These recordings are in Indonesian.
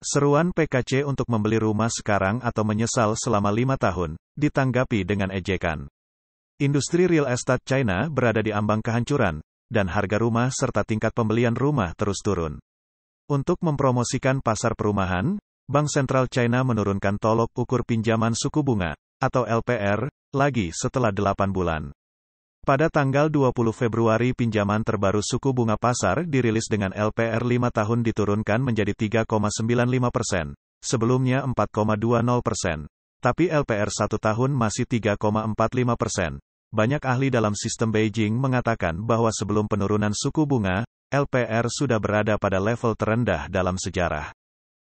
Seruan PKC untuk membeli rumah sekarang atau menyesal selama 5 tahun, ditanggapi dengan ejekan. Industri real estate China berada di ambang kehancuran, dan harga rumah serta tingkat pembelian rumah terus turun. Untuk mempromosikan pasar perumahan, Bank Sentral China menurunkan tolok ukur pinjaman suku bunga, atau LPR, lagi setelah 8 bulan. Pada tanggal 20 Februari pinjaman terbaru suku bunga pasar dirilis dengan LPR 5 tahun diturunkan menjadi 3,95%, sebelumnya 4,20%. Tapi LPR 1 tahun masih 3,45%. Banyak ahli dalam sistem Beijing mengatakan bahwa sebelum penurunan suku bunga, LPR sudah berada pada level terendah dalam sejarah.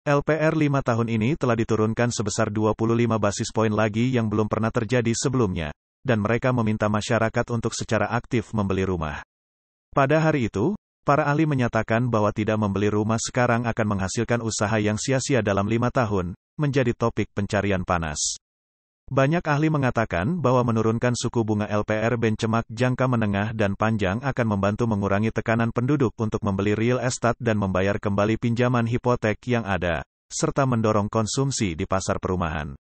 LPR 5 tahun ini telah diturunkan sebesar 25 basis poin lagi yang belum pernah terjadi sebelumnya. Dan mereka meminta masyarakat untuk secara aktif membeli rumah. Pada hari itu, para ahli menyatakan bahwa tidak membeli rumah sekarang akan menghasilkan usaha yang sia-sia dalam 5 tahun, menjadi topik pencarian panas. Banyak ahli mengatakan bahwa menurunkan suku bunga LPR benchmark jangka menengah dan panjang akan membantu mengurangi tekanan penduduk untuk membeli real estate dan membayar kembali pinjaman hipotek yang ada, serta mendorong konsumsi di pasar perumahan.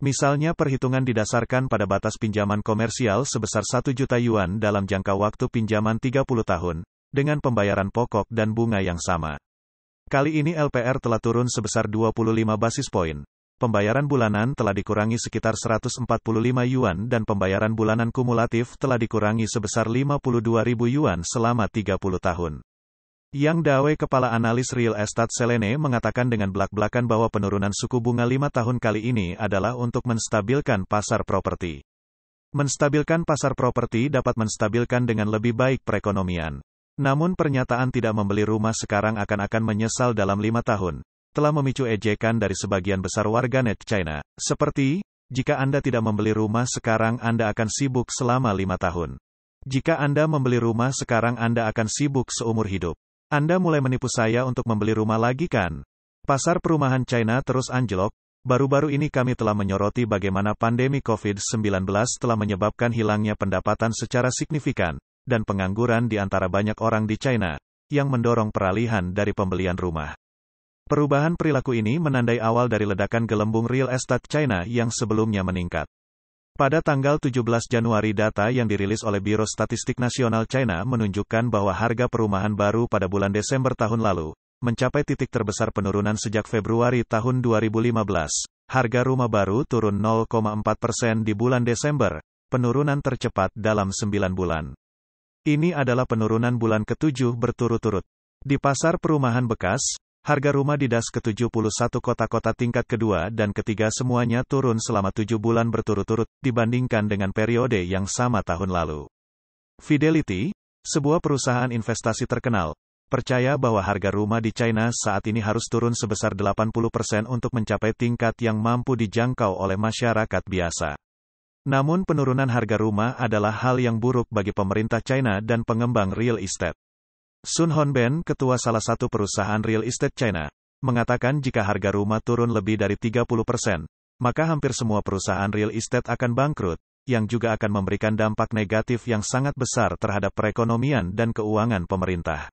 Misalnya perhitungan didasarkan pada batas pinjaman komersial sebesar 1 juta yuan dalam jangka waktu pinjaman 30 tahun, dengan pembayaran pokok dan bunga yang sama. Kali ini LPR telah turun sebesar 25 basis poin. Pembayaran bulanan telah dikurangi sekitar 145 yuan dan pembayaran bulanan kumulatif telah dikurangi sebesar 52.000 yuan selama 30 tahun. Yang Dawei kepala analis real estate Selene mengatakan dengan belak-belakan bahwa penurunan suku bunga 5 tahun kali ini adalah untuk menstabilkan pasar properti. Menstabilkan pasar properti dapat menstabilkan dengan lebih baik perekonomian. Namun pernyataan tidak membeli rumah sekarang akan menyesal dalam 5 tahun, telah memicu ejekan dari sebagian besar warganet China, seperti, jika Anda tidak membeli rumah sekarang Anda akan sibuk selama 5 tahun. Jika Anda membeli rumah sekarang Anda akan sibuk seumur hidup. Anda mulai menipu saya untuk membeli rumah lagi kan? Pasar perumahan China terus anjlok. Baru-baru ini kami telah menyoroti bagaimana pandemi COVID-19 telah menyebabkan hilangnya pendapatan secara signifikan, dan pengangguran di antara banyak orang di China, yang mendorong peralihan dari pembelian rumah. Perubahan perilaku ini menandai awal dari ledakan gelembung real estate China yang sebelumnya meningkat. Pada tanggal 17 Januari data yang dirilis oleh Biro Statistik Nasional China menunjukkan bahwa harga perumahan baru pada bulan Desember tahun lalu, mencapai titik terbesar penurunan sejak Februari tahun 2015. Harga rumah baru turun 0,4% di bulan Desember, penurunan tercepat dalam 9 bulan. Ini adalah penurunan bulan ke-7 berturut-turut. Di pasar perumahan bekas, harga rumah di das ke-71 kota-kota tingkat kedua dan ketiga semuanya turun selama 7 bulan berturut-turut, dibandingkan dengan periode yang sama tahun lalu. Fidelity, sebuah perusahaan investasi terkenal, percaya bahwa harga rumah di China saat ini harus turun sebesar 80% untuk mencapai tingkat yang mampu dijangkau oleh masyarakat biasa. Namun penurunan harga rumah adalah hal yang buruk bagi pemerintah China dan pengembang real estate. Sun Honben, ketua salah satu perusahaan real estate China, mengatakan jika harga rumah turun lebih dari 30%, maka hampir semua perusahaan real estate akan bangkrut, yang juga akan memberikan dampak negatif yang sangat besar terhadap perekonomian dan keuangan pemerintah.